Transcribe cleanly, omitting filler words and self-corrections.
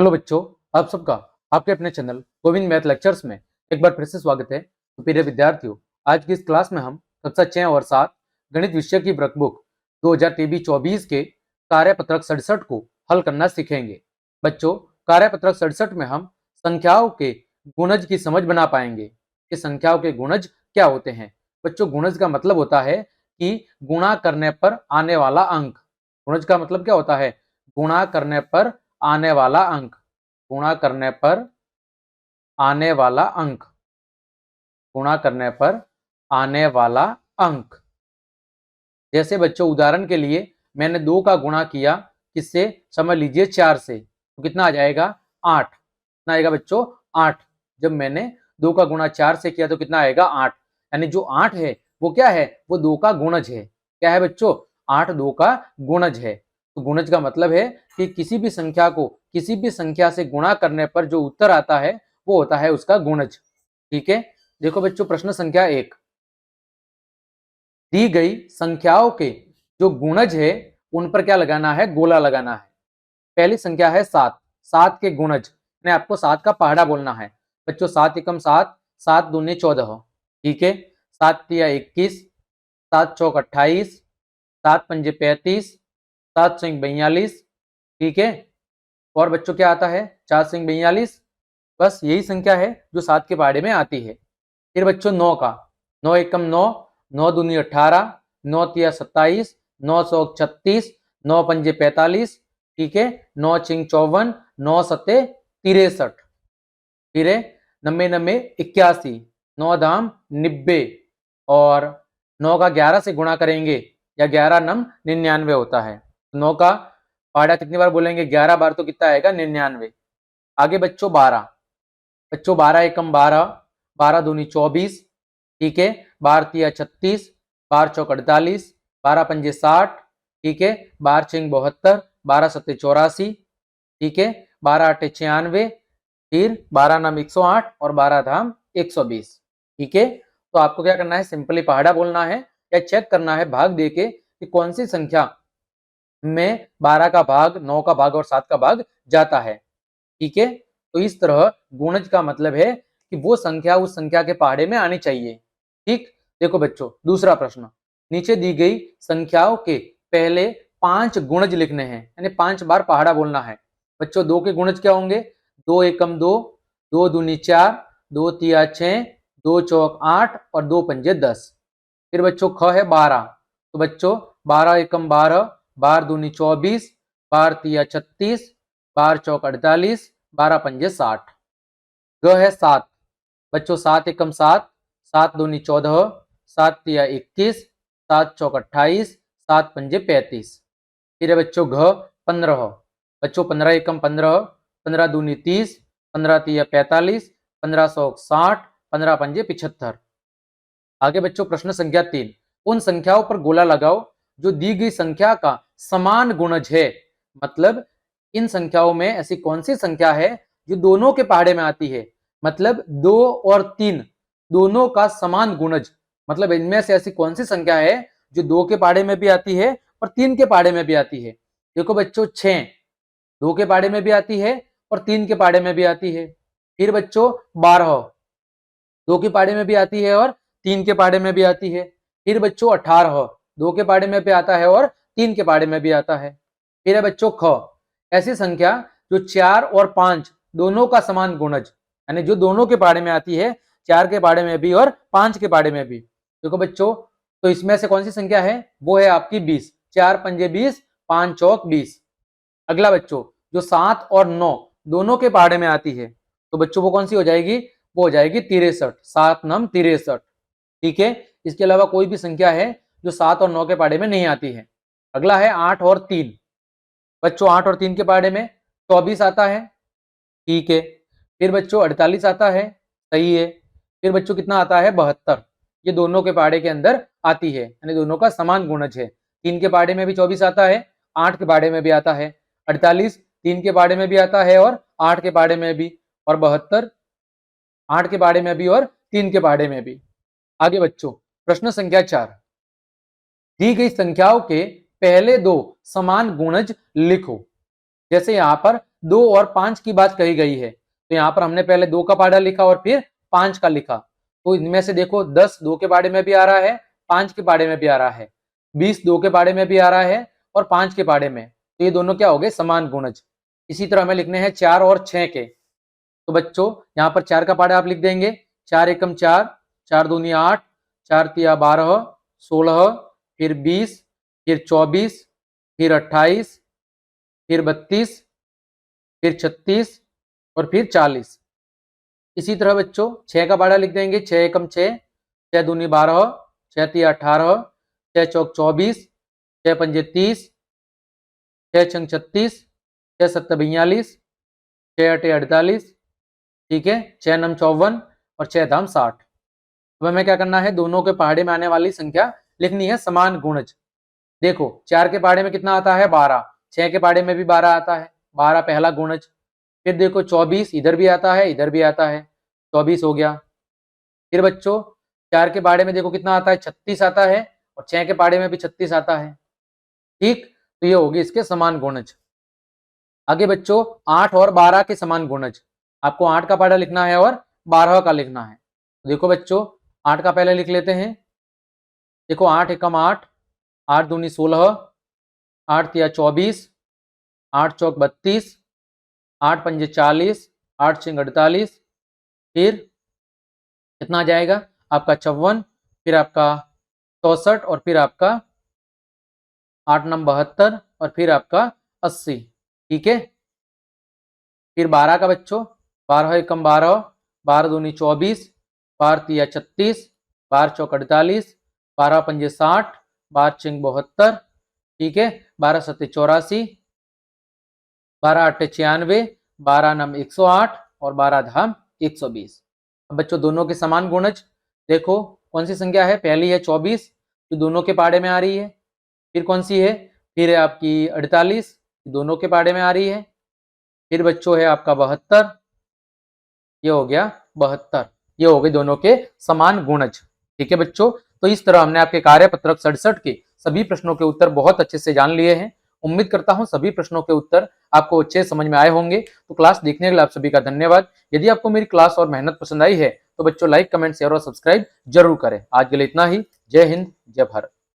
Hello बच्चों, आप सबका आपके अपने चैनल गोविंद मैथ लेक्चर्स में एक बार फिर से स्वागत है। तो प्रिय विद्यार्थियों, आज की इस क्लास में हम कक्षा 6 और 7 गणित विषय की वर्कबुक 2023-24 के कार्यपत्रक 67 को हल करना सीखेंगे। बच्चों, कार्यपत्रक 67 में हम संख्याओं के गुणज की समझ बना पाएंगे कि संख्याओं के गुणज क्या होते हैं। बच्चों, गुणज का मतलब होता है कि गुणा करने पर आने वाला अंक। गुणज का मतलब क्या होता है? गुणा करने पर आने वाला अंक। गुणा करने पर आने वाला अंक। गुणा करने पर आने वाला अंक। जैसे बच्चों, उदाहरण के लिए मैंने 2 का गुणा किया, किससे? समझ लीजिए 4 से, तो कितना आ जाएगा? 8। कितना आएगा बच्चों? 8। जब मैंने 2 का गुणा 4 से किया तो कितना आएगा? 8। यानी जो 8 है वो क्या है? वो 2 का गुणज है। क्या है बच्चों? 8 2 का गुणज है। तो गुणज का मतलब है कि किसी भी संख्या को किसी भी संख्या से गुणा करने पर जो उत्तर आता है वो होता है उसका गुणज। ठीक है, देखो बच्चों, प्रश्न संख्या 1। दी गई संख्याओं के जो गुणज है उन पर क्या लगाना है? गोला लगाना है। पहली संख्या है 7। 7 के गुणज ने आपको 7 का पहाड़ा बोलना है। बच्चों, 7 एकम 7, 7 दूनी 14। ठीक है, 7 तिया 21, 7 चौक 28, 7 पंजे 35, 7 सिंह 42। ठीक है, और बच्चों क्या आता है? 4 सिंह 42। बस यही संख्या है जो 7 के पहाड़े में आती है। फिर बच्चों 9 का, 9 एकम 9, 9 दूनी 18, 9 तिया 27, 9 सौ 36, 9 पंजे 45। ठीक है, 9 चिंग 54, 9 सत्ते 63। फिर 9 9 81, 9 धाम 90, और 9 का 11 से गुणा करेंगे या 11 नम 99 होता है। 9 का पहाड़ा कितनी बार बोलेंगे? 11 बार, तो कितना आएगा? 99। आगे बच्चों 12। बच्चों 12 एकम 12, 12 दूनी 24। ठीक है, 12 तिया 36, 12 चौक 48, 12 पंजे 60। ठीक है, 12 छिंग 72, 12 सत्ते 84। ठीक है, 12 आठे 96, फिर 12 नाम 108 और 12 धाम 120। ठीक है, तो आपको क्या करना है? सिंपली पहाड़ा बोलना है या चेक करना है भाग देके कि कौन सी संख्या में 12 का भाग, 9 का भाग और 7 का भाग जाता है। ठीक है, तो इस तरह गुणज का मतलब है कि वो संख्या उस संख्या के पहाड़े में आनी चाहिए। ठीक, देखो बच्चों, दूसरा प्रश्न। नीचे दी गई संख्याओं के पहले 5 गुणज लिखने हैं, यानी 5 बार पहाड़ा बोलना है। बच्चों 2 के गुणज क्या होंगे? 2 एकम 2, 2 दूनी 4, 2 तिया 6, 2 चौक 8 और 2 पंजे 10। फिर बच्चों ख है 12, तो बच्चों 12 एकम 12, 12 दूनी 24, 12 तिया 36, 12 चौक 48, 12 पंजे 60। ग है 7। बच्चों 7 एकम 7, 7 दूनी 14, 7 तिया 21, 7 चौक 28, 7 पंजे 35। फिर है बच्चों घ 15। बच्चों 15 एकम 15, 15 दूनी 30, 15 तिया 45, 15 सौ 60, 15 पंजे 75। आगे बच्चों प्रश्न संख्या 3। उन संख्याओं पर गोला लगाओ जो दी गई संख्या का समान गुणज है। मतलब इन संख्याओं में ऐसी कौन सी संख्या है जो दोनों के पहाड़े में आती है? मतलब 2 और 3 दोनों का समान गुणज। मतलब इनमें से ऐसी कौन सी संख्या है जो 2 के पहाड़े में भी आती है और 3 के पहाड़े में भी आती है? देखो बच्चों 6 2 के पहाड़े में भी आती है और 3 के पहाड़े में भी आती है। फिर बच्चों 12 2 के पहाड़े में भी आती है और 3 के पहाड़े में भी आती है। फिर बच्चों 18 2 के पहाड़े में भी आता है और 3 के पहाड़े में भी आता है। फिर है बच्चों ख, ऐसी संख्या जो 4 और 5 दोनों का समान गुणज, यानी जो दोनों के पहाड़े में आती है, 4 के पहाड़े में भी और 5 के पहाड़े में भी। देखो बच्चों, तो इसमें से कौन सी संख्या है? वो है आपकी 20। 4 पंजे 20, 5 चौक 20। अगला बच्चों, जो 7 और 9 दोनों के पहाड़े में आती है, तो बच्चों वो कौन सी हो जाएगी? वो हो जाएगी 63। 7 नम 63। ठीक है, इसके अलावा कोई भी संख्या है जो 7 और 9 के पहाड़े में नहीं आती है। अगला है 8 और 3। बच्चों 8 और 3 के पहाड़े में 24 आता है। ठीक है, फिर बच्चों 48 आता है। सही है। फिर बच्चों कितना आता है? 72। ये दोनों के पहाड़े के अंदर आती है, यानी दोनों का समान गुणज है। 3 के पहाड़े में भी 24 आता है, 8 के पहाड़े में भी आता है। 48 3 के पहाड़े में भी आता है और 8 के पहाड़े में भी, और 72 8 के पहाड़े में भी और 3 के पहाड़े में भी। आगे बच्चों प्रश्न संख्या 4। दी गई संख्याओं के पहले 2 समान गुणज लिखो। जैसे यहां पर 2 और 5 की बात कही गई है, तो यहाँ पर हमने पहले 2 का पहाड़ा लिखा और फिर 5 का लिखा। तो इनमें से देखो 10 2 के पहाड़े में भी आ रहा है, 5 के पहाड़े में भी आ रहा है, 20 2 के पहाड़े में भी आ रहा है और 5 के पहाड़े में। तो ये दोनों क्या हो गए, समान गुणज। इसी तरह हमें लिखने हैं 4 और 6 के। तो बच्चों यहाँ पर 4 का पहाड़ा आप लिख देंगे, 4 एकम 4, 4 दूनी 8, 4 तिया 12, 16, फिर 20, फिर 24, फिर 28, फिर 32, फिर 36 और फिर 40। इसी तरह बच्चों 6 का पहाड़ा लिख देंगे, 6 एकम 6, 6 दूनी 12, 6 तिया 18, 6 चौक 24, 6 पंजे 30, 6 छंग 36, 6 सत्तर 42, 6 अटे 48, ठीक है, 6 नम 54 और 6 धाम 60। अब हमें क्या करना है, दोनों के पहाड़े में आने वाली संख्या लिखनी है समान गुणज। देखो 4 के पहाड़े में कितना आता है, 12, 6 के पहाड़े में भी 12 आता है, 12 पहला गुणज। फिर देखो 24 इधर भी आता है, इधर भी आता है, 24 हो गया। फिर बच्चों 4 के पहाड़े में देखो कितना आता है, 36 आता है और 6 के पहाड़े में भी 36 आता है, ठीक। तो ये होगी इसके समान गुणज। आगे बच्चों 8 और 12 के समान गुणज। आपको 8 का पहाड़ा लिखना है और 12 का लिखना है। तो देखो बच्चों 8 का पहले लिख लेते हैं। देखो 8 एकम 8, 8 दूनी 16, 8 तिया 24, 8 चौक 32, 8 पंजे 40, 8 छिंग 48, फिर कितना आ जाएगा आपका 54, फिर आपका 64 और फिर आपका 8 नम 72 और फिर आपका 80, ठीक है। फिर 12 का बच्चों, 12 एकम 12, 12 दूनी 24, 12 तिया 36, 12 चौक 48, 12 पंजे 60, 12 छिंग 72, ठीक है, 12 सत्ते 84, 12 अट्ठे 96, 12 नम 108 और 12 धाम 120। अब बच्चों दोनों के समान गुणज। देखो कौन सी संख्या है, पहली है 24 जो दोनों के पहाड़े में आ रही है, फिर कौन सी है, फिर है आपकी 48 दोनों के पहाड़े में आ रही है, फिर बच्चों है आपका 72, ये हो गया 72। ये हो गए दोनों के समान गुणज, ठीक है बच्चों। तो इस तरह हमने आपके कार्यपत्रक 67 के सभी प्रश्नों के उत्तर बहुत अच्छे से जान लिए हैं। उम्मीद करता हूं सभी प्रश्नों के उत्तर आपको अच्छे समझ में आए होंगे। तो क्लास देखने के लिए आप सभी का धन्यवाद। यदि आपको मेरी क्लास और मेहनत पसंद आई है तो बच्चों लाइक, कमेंट, शेयर और सब्सक्राइब जरूर करें। आज के लिए इतना ही। जय हिंद, जय भारत।